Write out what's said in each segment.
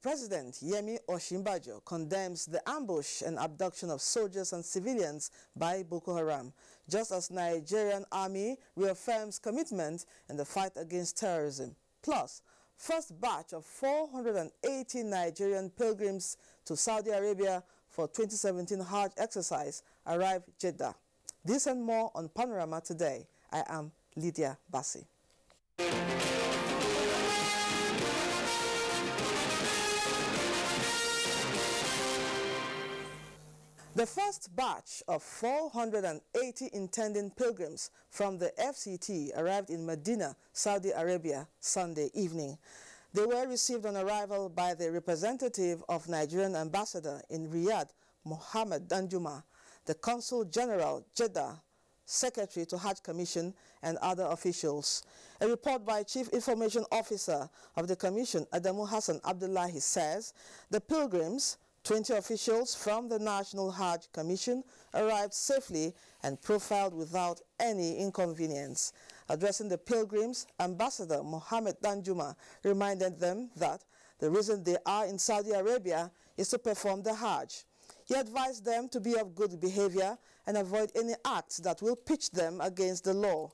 President Yemi condemns the ambush and abduction of soldiers and civilians by Boko Haram, just as Nigerian army reaffirms commitment in the fight against terrorism. Plus, first batch of 480 Nigerian pilgrims to Saudi Arabia for 2017 Hajj exercise arrived Jeddah. This and more on Panorama today. I am Lydia Bassi. The first batch of 480 intending pilgrims from the FCT arrived in Medina, Saudi Arabia, Sunday evening. They were received on arrival by the representative of Nigerian ambassador in Riyadh, Mohammed Danjuma, the Consul General, Jeddah, Secretary to Hajj Commission, and other officials. A report by Chief Information Officer of the Commission, Adamu Hassan Abdullahi, says the pilgrims, 20 officials from the National Hajj Commission, arrived safely and profiled without any inconvenience. Addressing the pilgrims, Ambassador Mohammed Danjuma reminded them that the reason they are in Saudi Arabia is to perform the Hajj. He advised them to be of good behavior and avoid any acts that will pitch them against the law.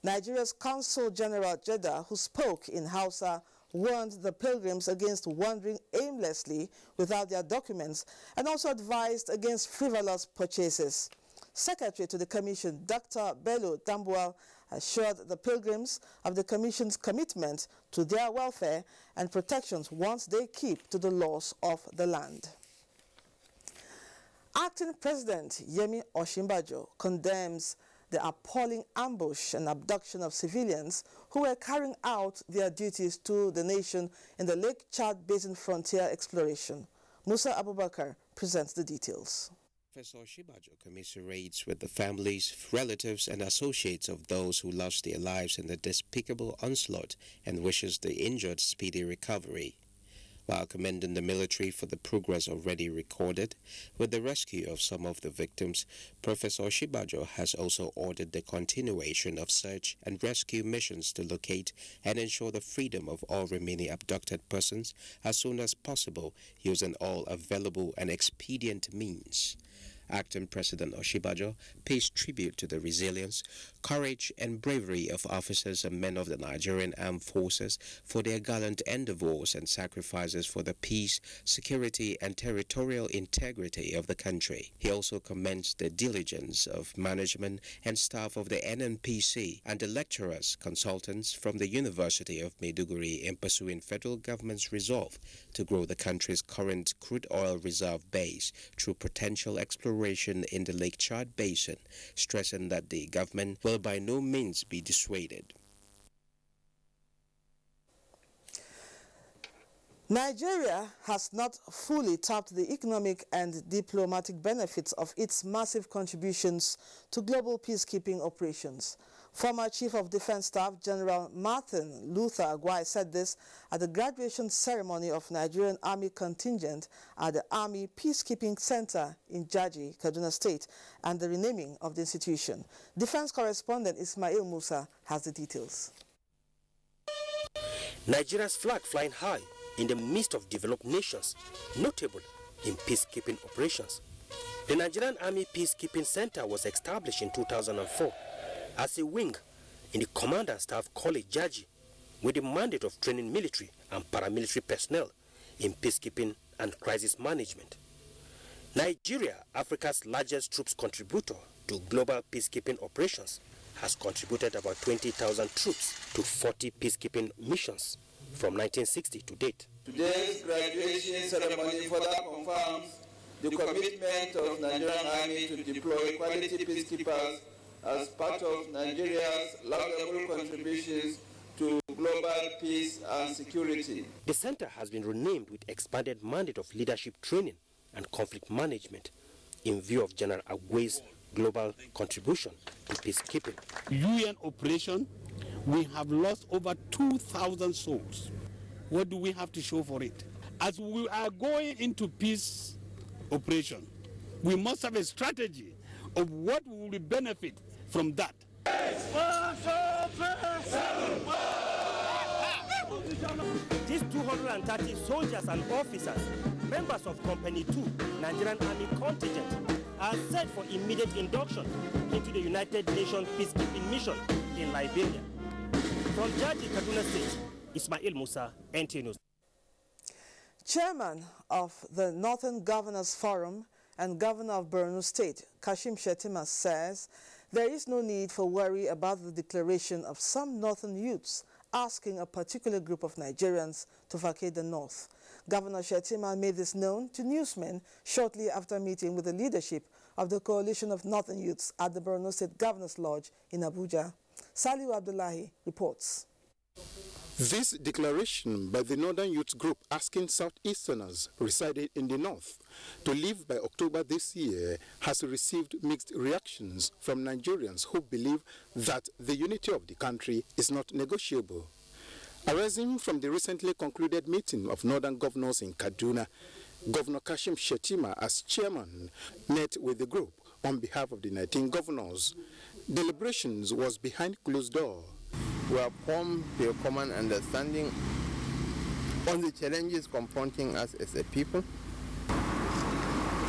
Nigeria's Consul General Jeddah, who spoke in Hausa, warned the pilgrims against wandering aimlessly without their documents and also advised against frivolous purchases. Secretary to the Commission, Dr. Bello Tambuwal, assured the pilgrims of the Commission's commitment to their welfare and protections once they keep to the laws of the land. Acting President Yemi condemns the appalling ambush and abduction of civilians who were carrying out their duties to the nation in the Lake Chad Basin frontier exploration. Musa Abubakar presents the details. Professor Oshibajo commiserates with the families, relatives and associates of those who lost their lives in the despicable onslaught and wishes the injured speedy recovery. While commending the military for the progress already recorded with the rescue of some of the victims, Professor Oshibajo has also ordered the continuation of search and rescue missions to locate and ensure the freedom of all remaining abducted persons as soon as possible, using all available and expedient means. Acting President Oshibajo pays tribute to the resilience, courage and bravery of officers and men of the Nigerian Armed Forces for their gallant endeavors and sacrifices for the peace, security and territorial integrity of the country. He also commends the diligence of management and staff of the NNPC and the lecturers, consultants from the University of Maiduguri in pursuing federal government's resolve to grow the country's current crude oil reserve base through potential exploration in the Lake Chad Basin, stressing that the government will by no means be dissuaded. Nigeria has not fully tapped the economic and diplomatic benefits of its massive contributions to global peacekeeping operations. Former Chief of Defense Staff General Martin Luther Agwai said this at the graduation ceremony of Nigerian Army contingent at the Army Peacekeeping Center in Jaji, Kaduna State, and the renaming of the institution. Defense correspondent Ismail Musa has the details. Nigeria's flag flying high in the midst of developed nations, notable in peacekeeping operations. The Nigerian Army Peacekeeping Center was established in 2004 as a wing in the Command and Staff College Jaji with the mandate of training military and paramilitary personnel in peacekeeping and crisis management. Nigeria, Africa's largest troops contributor to global peacekeeping operations, has contributed about 20,000 troops to 40 peacekeeping missions from 1960 to date. Today's graduation ceremony further confirms the commitment of Nigerian Army to deploy quality peacekeepers as part of Nigeria's laudable contributions to global peace and security. The center has been renamed with expanded mandate of leadership training and conflict management in view of General Agwai's global contribution to peacekeeping. UN operation, we have lost over 2,000 souls. What do we have to show for it? As we are going into peace operation, we must have a strategy of what will benefit from that. These 230 soldiers and officers, members of Company 2, Nigerian Army contingent, are set for immediate induction into the United Nations peacekeeping mission in Liberia. From Jaji, Kaduna State, Ismail Musa, NTA News. Chairman of the Northern Governors Forum and Governor of Borno State, Kashim Shettima, says there is no need for worry about the declaration of some northern youths asking a particular group of Nigerians to vacate the north. Governor Shettima made this known to newsmen shortly after meeting with the leadership of the Coalition of Northern Youths at the Borno State Governor's Lodge in Abuja. Saliu Abdullahi reports. This declaration by the Northern Youth Group asking Southeasterners residing in the north to leave by October this year has received mixed reactions from Nigerians who believe that the unity of the country is not negotiable. Arising from the recently concluded meeting of Northern Governors in Kaduna, Governor Kashim Shettima, as chairman, met with the group on behalf of the 19 governors. Deliberations was behind closed door. We have formed a common understanding on the challenges confronting us as a people,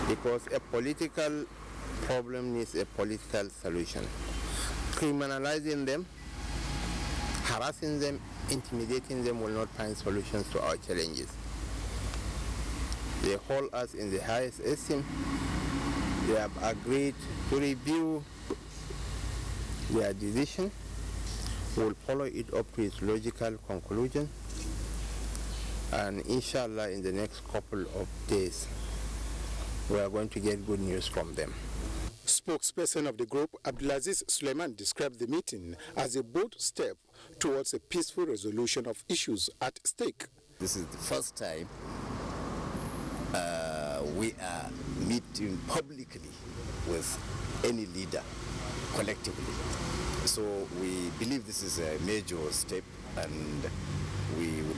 because a political problem needs a political solution. Criminalizing them, harassing them, intimidating them will not find solutions to our challenges. They hold us in the highest esteem. They have agreed to review their decision. We'll follow it up to its logical conclusion, and inshallah in the next couple of days we are going to get good news from them. Spokesperson of the group, Abdulaziz Suleiman, described the meeting as a bold step towards a peaceful resolution of issues at stake. This is the first time we are meeting publicly with any leader collectively. So we believe this is a major step, and we will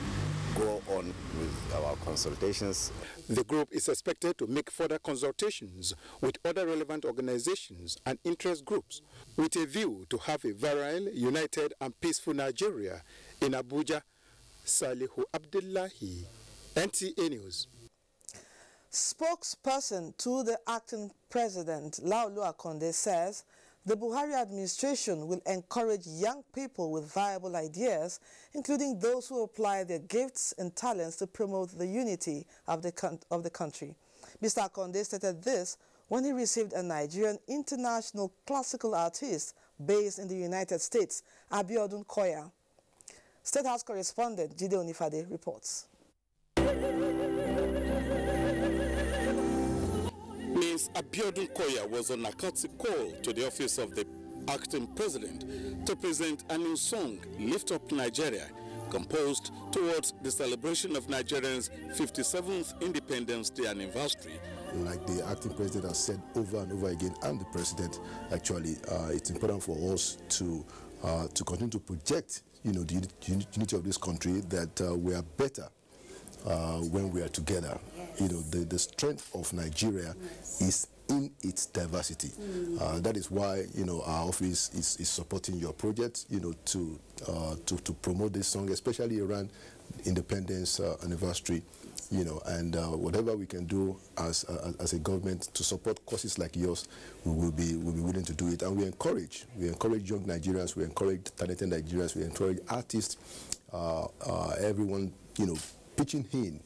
go on with our consultations. The group is expected to make further consultations with other relevant organizations and interest groups with a view to have a virile, united and peaceful Nigeria. In Abuja, Salihu Abdullahi, NTA News. Spokesperson to the acting president, Laolu Akonde, says the Buhari administration will encourage young people with viable ideas, including those who apply their gifts and talents to promote the unity of the country. Mr. Akonde stated this when he received a Nigerian international classical artist based in the United States, Abiodun Koya. State House correspondent Jide Onifade reports. Ms. Abiodun Koya was on a courtesy call to the office of the acting president to present a new song, Lift Up Nigeria, composed towards the celebration of Nigeria's 57th Independence Day anniversary. Like the acting president has said over and over again, and the president, actually, it's important for us to continue to project, the unity of this country, that we are better when we are together. The strength of Nigeria is in its diversity. That is why our office is supporting your project to promote this song, especially around Independence anniversary. And whatever we can do as a government to support causes like yours, we will be willing to do it. And we encourage young Nigerians, we encourage talented Nigerians, we encourage artists, everyone, pitching in,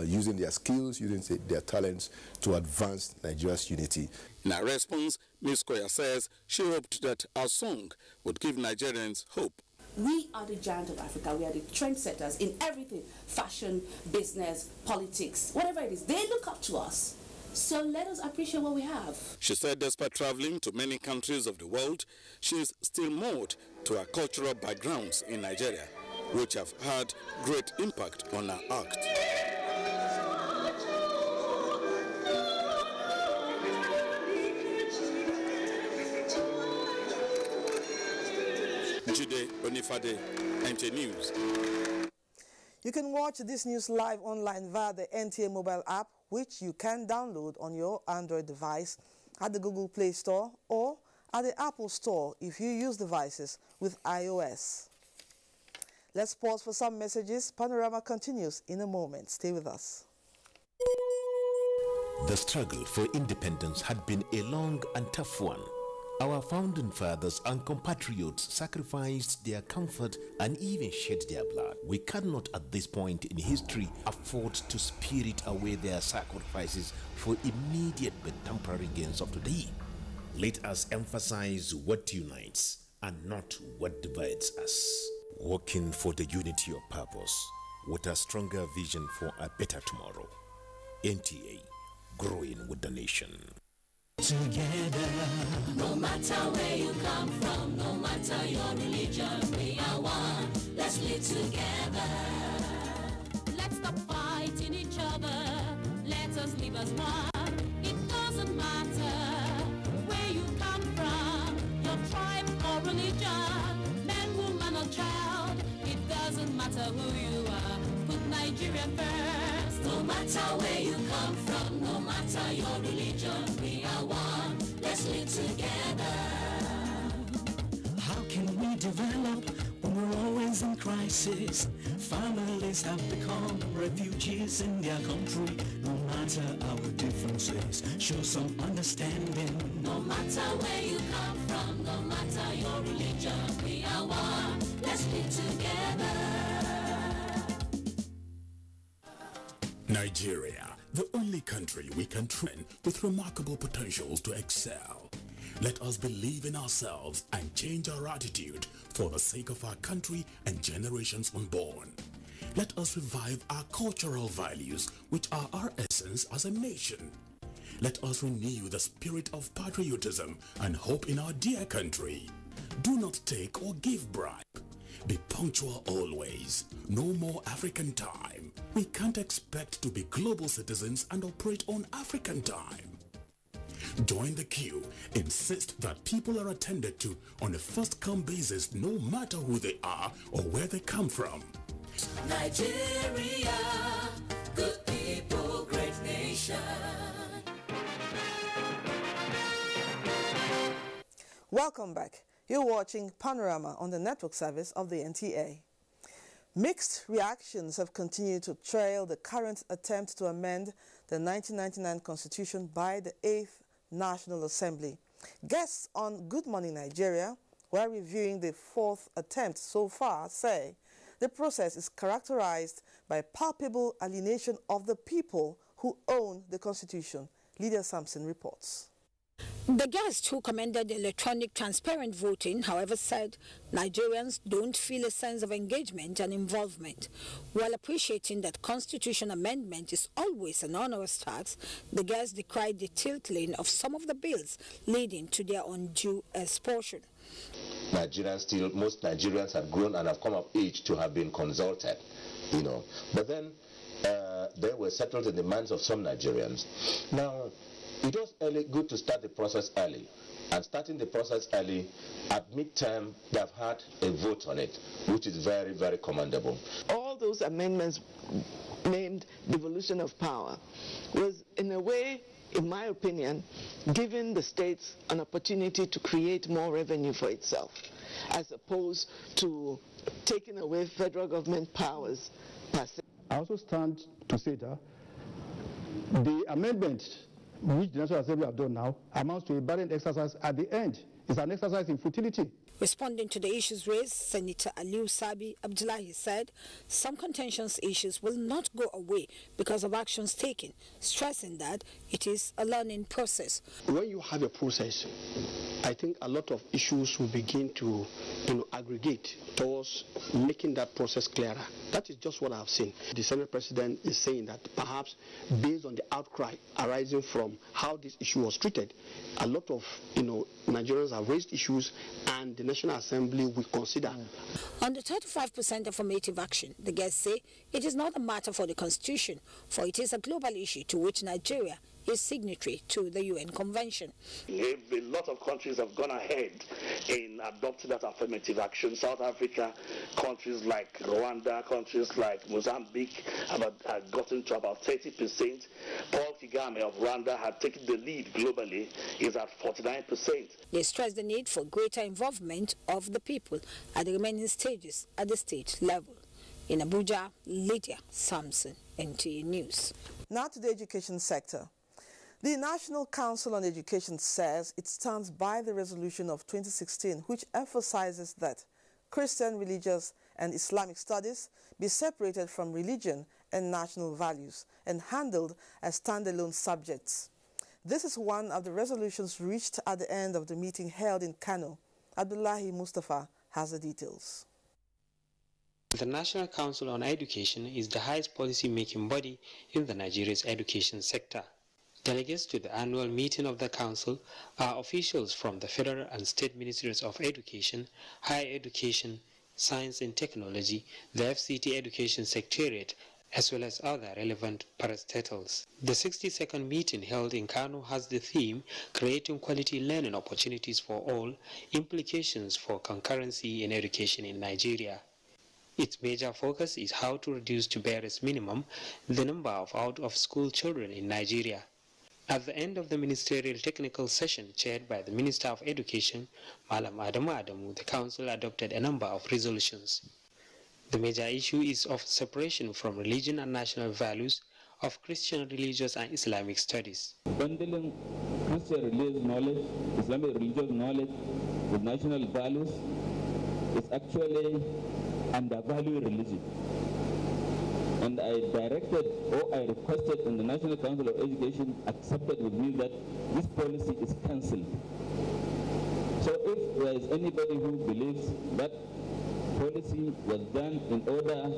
using their skills, using their talents to advance Nigeria's unity. In her response, Ms. Koya says she hoped that our song would give Nigerians hope. We are the giant of Africa. We are the trendsetters in everything: fashion, business, politics, whatever it is. They look up to us. So let us appreciate what we have. She said despite traveling to many countries of the world, she is still moored to her cultural backgrounds in Nigeria, which have had great impact on her act. Jide Onifade, NTA News. You can watch this news live online via the NTA mobile app, which you can download on your Android device at the Google Play Store or at the Apple Store if you use devices with iOS. Let's pause for some messages. Panorama continues in a moment. Stay with us. The struggle for independence had been a long and tough one. Our founding fathers and compatriots sacrificed their comfort and even shed their blood. We cannot at this point in history afford to spirit away their sacrifices for immediate but temporary gains of today. Let us emphasize what unites and not what divides us. Working for the unity of purpose with a stronger vision for a better tomorrow. NTA, growing with the nation. Together, no matter where you come from, no matter your religion, we are one. Let's live together. Let's stop fighting each other. Let us live as one. It doesn't matter where you come from, your tribe or religion, man, woman or child. It doesn't matter who you are. Put Nigeria first. No matter where you come from, no matter your religion, we are one. Let's live together. How can we develop when we're always in crisis? Families have become refugees in their country. No matter our differences, show some understanding. No matter where you come from, no matter your religion, we are one. Let's live together. Nigeria, the only country we can train with remarkable potentials to excel. Let us believe in ourselves and change our attitude for the sake of our country and generations unborn. Let us revive our cultural values, which are our essence as a nation. Let us renew the spirit of patriotism and hope in our dear country. Do not take or give bribe. Be punctual always. No more African time. We can't expect to be global citizens and operate on African time. Join the queue. Insist that people are attended to on a first-come basis, no matter who they are or where they come from. Nigeria, good people, great nation. Welcome back. You're watching Panorama on the network service of the NTA. Mixed reactions have continued to trail the current attempt to amend the 1999 Constitution by the 8th National Assembly. Guests on Good Morning Nigeria, while reviewing the 4th attempt so far, say the process is characterized by palpable alienation of the people who own the Constitution. Lydia Sampson reports. The guest who commended electronic transparent voting, however, said Nigerians don't feel a sense of engagement and involvement. While appreciating that constitution amendment is always an onerous task, the guest decried the tilting of some of the bills, leading to their undue expulsion. Most Nigerians have grown and have come of age to have been consulted, But then they were settled in the minds of some Nigerians. Now, it was good to start the process early. And starting the process early, at midterm, they have had a vote on it, which is very, very commendable. All those amendments named devolution of power was, in a way, in my opinion, giving the states an opportunity to create more revenue for itself, as opposed to taking away federal government powers per se. I also stand to say that the amendment which the National Assembly have done now amounts to a barren exercise at the end. It's an exercise in futility. Responding to the issues raised, Senator Aliu Sabi Abdullahi said some contentious issues will not go away because of actions taken, stressing that it is a learning process. When you have a process, I think a lot of issues will begin to aggregate towards making that process clearer. That is just what I've seen. The Senate President is saying that perhaps based on the outcry arising from how this issue was treated, a lot of Nigerians have raised issues and the National Assembly will consider. On the 35% affirmative action, the guests say it is not a matter for the Constitution, for it is a global issue to which Nigeria is signatory to the UN Convention. A lot of countries have gone ahead in adopting that affirmative action. South Africa, countries like Rwanda, countries like Mozambique have gotten to about 30%. Paul Kagame of Rwanda had taken the lead globally, is at 49%. They stress the need for greater involvement of the people at the remaining stages at the state level. In Abuja, Lydia Sampson, NTA News. Now to the education sector. The National Council on Education says it stands by the resolution of 2016, which emphasizes that Christian, religious, and Islamic studies be separated from religion and national values and handled as standalone subjects. This is one of the resolutions reached at the end of the meeting held in Kano. Abdullahi Mustafa has the details. The National Council on Education is the highest policy-making body in the Nigeria's education sector. Delegates to the annual meeting of the Council are officials from the Federal and State Ministries of Education, Higher Education, Science and Technology, the FCT Education Secretariat, as well as other relevant parastatals. The 62nd meeting held in Kano has the theme, Creating Quality Learning Opportunities for All, Implications for Concurrency in Education in Nigeria. Its major focus is how to reduce to barest minimum the number of out-of-school children in Nigeria. At the end of the ministerial technical session chaired by the Minister of Education, Malam Adamu, the Council adopted a number of resolutions. The major issue is of separation from religion and national values of Christian, religious, and Islamic studies. Bundling Christian religious knowledge, Islamic religious knowledge with national values is actually undervaluing religion. And I directed or I requested, and the National Council of Education accepted with me that this policy is cancelled. So if there is anybody who believes that policy was done in order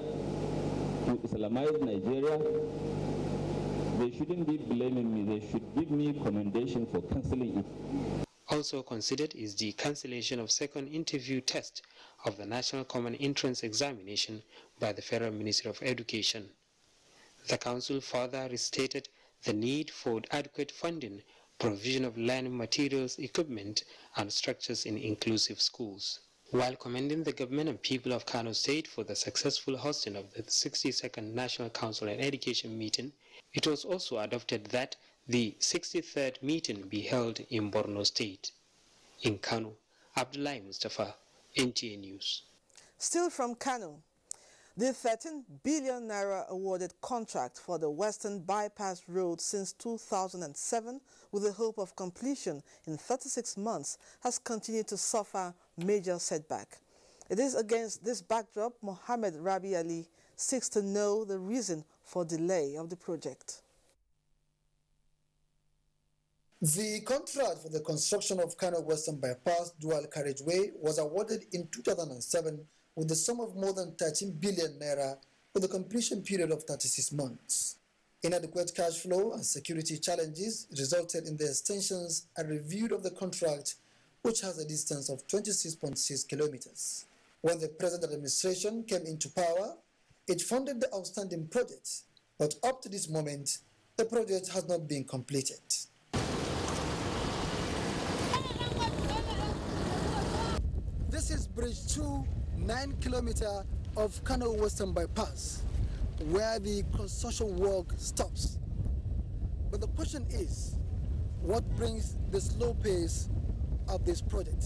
to Islamize Nigeria, they shouldn't be blaming me. They should give me commendation for cancelling it. Also considered is the cancellation of second interview test of the National Common Entrance Examination by the Federal Ministry of Education. The Council further restated the need for adequate funding, provision of learning materials, equipment, and structures in inclusive schools. While commending the government and people of Kano State for the successful hosting of the 62nd National Council on Education meeting, it was also adopted that the 63rd meeting be held in Borno State. In Kano, Abdullahi Mustafa, NTA News. Still from Kano, the 13 billion naira awarded contract for the Western Bypass Road since 2007 with the hope of completion in 36 months has continued to suffer major setback. It is against this backdrop Mohammed Rabi Ali seeks to know the reason for delay of the project. The contract for the construction of Kano Western Bypass Dual Carriageway was awarded in 2007 with the sum of more than 13 billion naira with a completion period of 36 months. Inadequate cash flow and security challenges resulted in the extensions and review of the contract, which has a distance of 26.6 kilometers. When the present administration came into power, it funded the outstanding project, but up to this moment, the project has not been completed. This is Bridge 2, 9 kilometers of Kano Western Bypass, where the construction work stops. But the question is, what brings the slow pace of this project?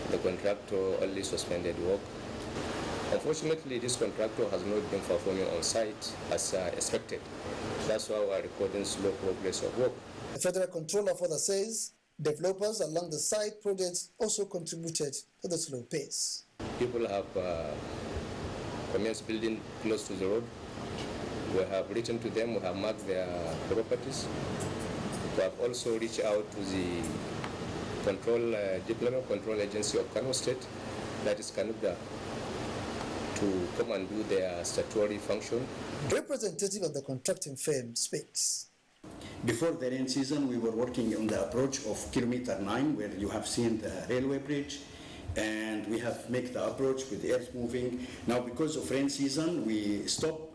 The contractor only suspended work. Unfortunately, this contractor has not been performing on site as expected. That's why we are recording slow progress of work. The Federal Controller further says developers along the site projects also contributed to the slow pace. People have commenced building close to the road. We have written to them, we have marked their properties. We have also reached out to the Deployment Control Agency of Kano State, that is Kanugda, to come and do their statutory function. Representative of the contracting firm speaks. Before the rain season, we were working on the approach of kilometer 9, where you have seen the railway bridge, and we have made the approach with the earth moving. Now, because of rain season, we stopped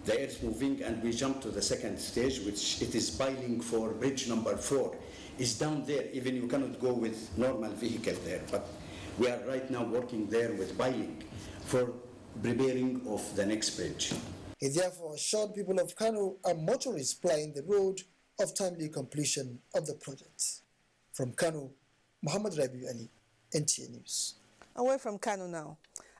the earth moving, and we jump to the second stage, which it is piling for bridge number 4. Is down there. Even you cannot go with normal vehicle there, but we are right now working there with piling for preparing of the next bridge. He therefore assured people of Kano and motorists plying the road of timely completion of the project. From Kano, Muhammad Rabiu Ali, NTA News. Away from Kano now.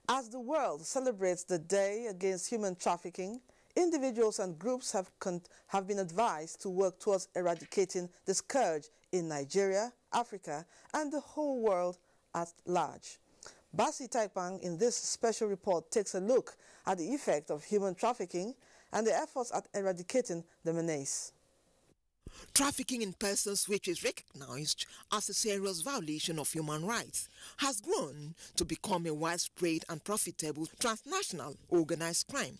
As the world celebrates the Day Against Human Trafficking, individuals and groups have been advised to work towards eradicating the scourge in Nigeria, Africa, and the whole world at large. Basi Taipang in this special report takes a look at the effect of human trafficking and the efforts at eradicating the menace. Trafficking in persons, which is recognized as a serious violation of human rights, has grown to become a widespread and profitable transnational organized crime.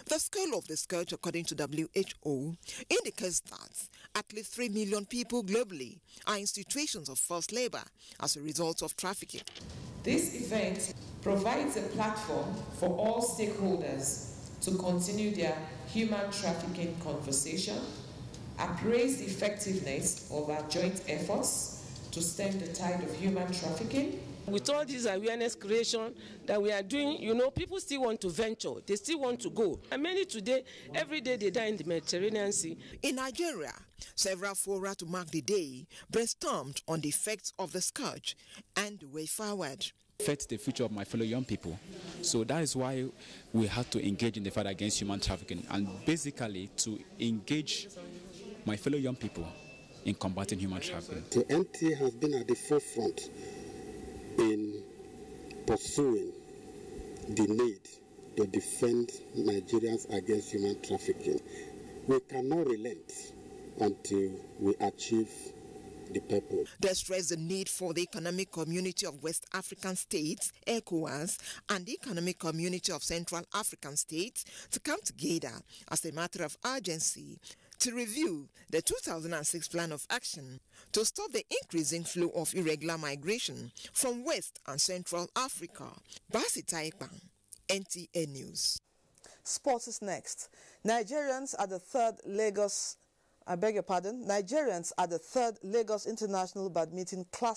The scale of the scourge, according to WHO, indicates that at least 3 million people globally are in situations of forced labor as a result of trafficking. This event provides a platform for all stakeholders to continue their human trafficking conversation, appraise the effectiveness of our joint efforts to stem the tide of human trafficking. With all this awareness creation that we are doing, people still want to venture. They still want to go. And many today, every day they die in the Mediterranean Sea. In Nigeria, several fora to mark the day brainstormed on the effects of the scourge and the way forward. Affect the future of my fellow young people. So that is why we had to engage in the fight against human trafficking, and basically to engage my fellow young people in combating human trafficking. The NT has been at the forefront in pursuing the need to defend Nigerians against human trafficking. We cannot relent until we achieve the purpose. They stress the need for the Economic Community of West African States, ECOWAS, and the Economic Community of Central African States to come together as a matter of urgency to review the 2006 Plan of Action to stop the increasing flow of irregular migration from West and Central Africa. Basi Taipang, NTA News. Sports is next. Nigerians are the third Lagos International Badminton Classic